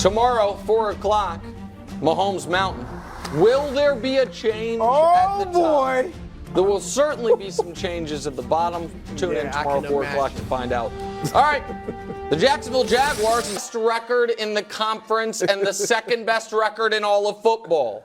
Tomorrow, 4 o'clock, Mahomes Mountain. Will there be a change at the top? Boy. There will certainly be some changes at the bottom. Tune in tomorrow, 4 o'clock to find out. All right. The Jacksonville Jaguars, best record in the conference and the second best record in all of football.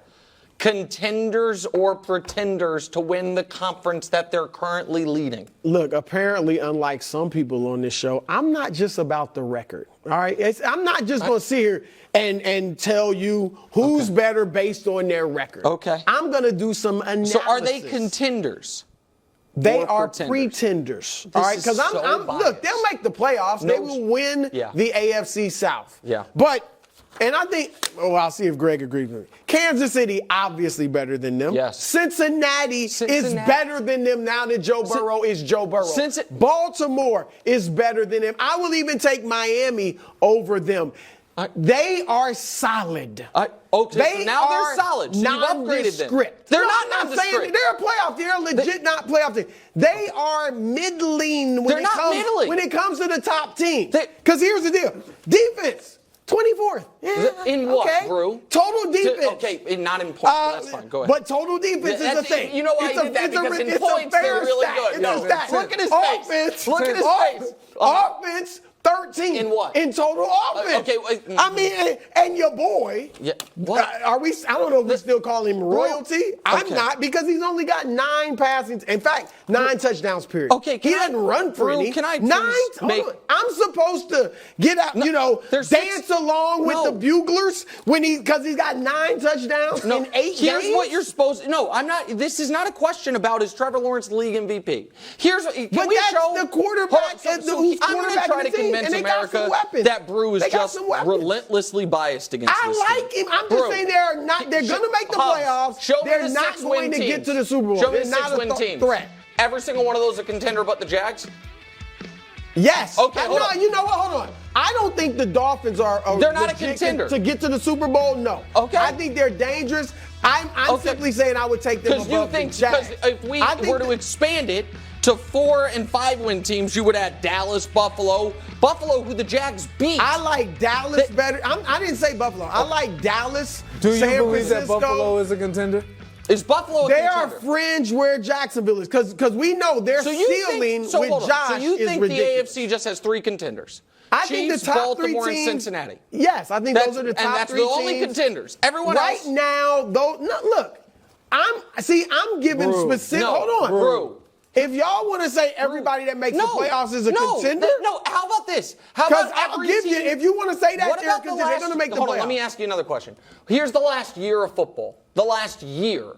Contenders or pretenders to win the conference that they're currently leading? Look, apparently, unlike some people on this show, I'm not just about the record. All right, I'm not just going to sit here and tell you who's better based on their record. Okay. I'm going to do some analysis. So are they contenders? They are pretenders. All right, because look, they'll make the playoffs. They will win the AFC South. Yeah. But, and I think, I'll see if Greg agrees with me. Kansas City, obviously better than them. Yes. Cincinnati is better than them now that Joe Burrow is Joe Burrow. Baltimore is better than them. I will even take Miami over them. They are solid. Okay, so now they're solid. So you've upgraded them. They're not nondescript. They're a playoff team. They're legit not playoff team. They are middling when it comes to the top team. Because here's the deal. Defense. 24th. Yeah, in what, Brew? Total defense. Not in points, but that's fine. Go ahead. But total defense is the thing. You know why I did that? Because in points, they're really good. Look at his face. Look at his face. Offense, 13. In what? In total offense. Okay. I mean, and your boy. Yeah. What? I don't know if we still call him royalty. I'm not, because he's only got 9 passing. In fact, 9 touchdowns, period. Okay. He doesn't run for any. Can I 9? I'm supposed to get out, dance along with the buglers because he's got 9 touchdowns in 8 games? Here's what you're supposed to. No, I'm not. This is not a question about is Trevor Lawrence league MVP. Can we show the quarterback? I'm going to try to convince America that Brew is just relentlessly biased against this I like him. I'm just saying they're going to make the playoffs. They're not going to get to the Super Bowl. Show me they're not a teams. threat. Every single one of those a contender but the Jags? Yes. Okay, you know what? Hold on. I don't think the Dolphins are they're not a contender. To get to the Super Bowl, no. Okay. I think they're dangerous. I'm simply saying I would take them above the Jags. Because if we were to expand it to 4 and 5 win teams, you would add Dallas, Buffalo, who the Jags beat. I like Dallas better. I didn't say Buffalo. I like Dallas. Do you San believe Francisco. that Buffalo is a contender? Is Buffalo a contender? They are fringe where Jacksonville is, because we know their ceiling with Josh So you is think ridiculous. the AFC just has 3 contenders? I think the top 3 Baltimore, teams. and Cincinnati. Yes, I think those are the top 3 teams. And that's the only contenders. Everyone right else. now, though. No, look, I'm giving specific. Hold on, Brew. If y'all want to say everybody that makes the playoffs is a contender, how about this? How about I'll give you. If you want to say that they're a contender, they're going to make the playoffs. Hold on, let me ask you another question. Here's the last year of football. The last year.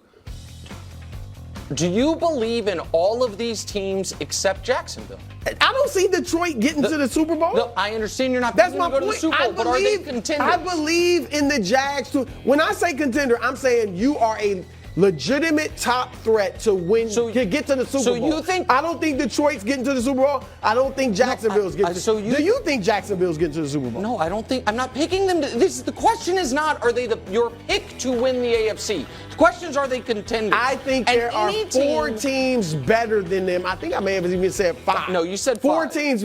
Do you believe in all of these teams except Jacksonville? I don't see Detroit getting to the Super Bowl. No, I understand you're not That's going to go to the Super Bowl, but are they contenders? I believe in the Jags too. When I say contender, I'm saying you are a legitimate top threat to win, to get to the Super Bowl. I don't think Detroit's getting to the Super Bowl. I don't think Jacksonville's getting to the Super Bowl. Do you think Jacksonville's getting to the Super Bowl? No, I don't think. I'm not picking them. The question is not, are they your pick to win the AFC? The question is, are they contenders? I think there are 4 teams better than them. I think I may have even said 5. No, you said 4 5. teams.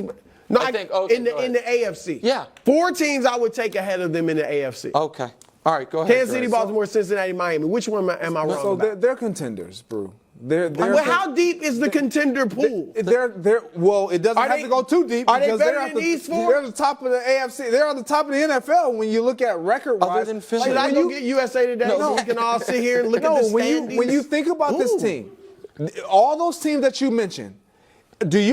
No, I think in the AFC. Yeah. 4 teams I would take ahead of them in the AFC. Okay. All right, go ahead. Kansas City, Baltimore, Cincinnati, Miami. Which one am I wrong about? They're contenders, Brew. How deep is the contender pool? Well, it doesn't have to go too deep. Are they better than these 4? They're the top of the AFC. They're on the top of the NFL when you look at record-wise. Other than Philly. Should I go get USA Today so we can all sit here and look at the standings? When you think about this team, all those teams that you mentioned,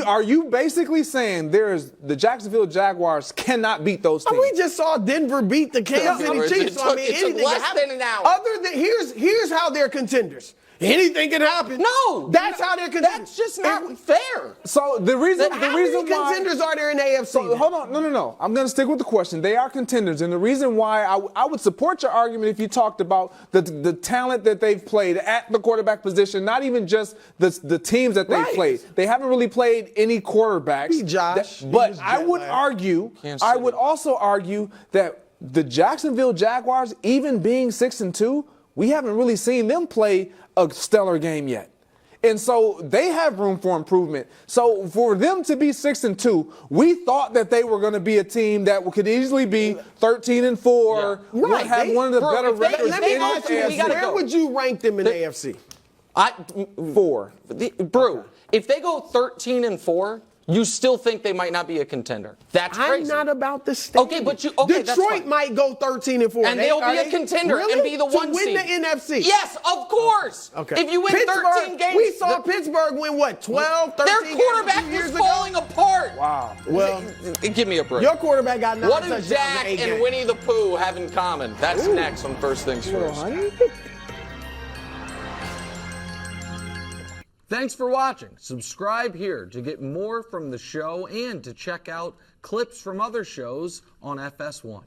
are you basically saying the Jacksonville Jaguars cannot beat those teams? We just saw Denver beat the Kansas City Chiefs. So, it took less than an hour. Other than here's how they're contenders. Anything can happen. No, that's how they're contenders. That's just not fair. So the reason how many contenders are there in the AFC? So, hold on, no. I'm going to stick with the question. They are contenders, and the reason why I would support your argument if you talked about the talent that they've played at the quarterback position, not even just the teams that they've played. They haven't really played any quarterbacks. Josh, but I would also argue that the Jacksonville Jaguars, even being 6-2, we haven't really seen them play a stellar game yet. And so they have room for improvement. So for them to be 6-2, we thought that they were going to be a team that could easily be 13-4, right? Have one of the better records in the AFC. Where would you rank them in the AFC? 4. Brew, if they go 13-4, you still think they might not be a contender. That's crazy. I'm not about the standing. Okay, but Detroit might go 13-4. And they'll be a contender and be the one seed. To win the NFC. Yes, of course. Okay. If you win 13 games. We saw Pittsburgh win, 12, 13 Their quarterback was falling apart. Wow. Well, give me a break. Your quarterback got 9 touchdowns. What do Jack and Winnie the Pooh have in common? That's next on First Things First. Thanks for watching. Subscribe here to get more from the show and to check out clips from other shows on FS1.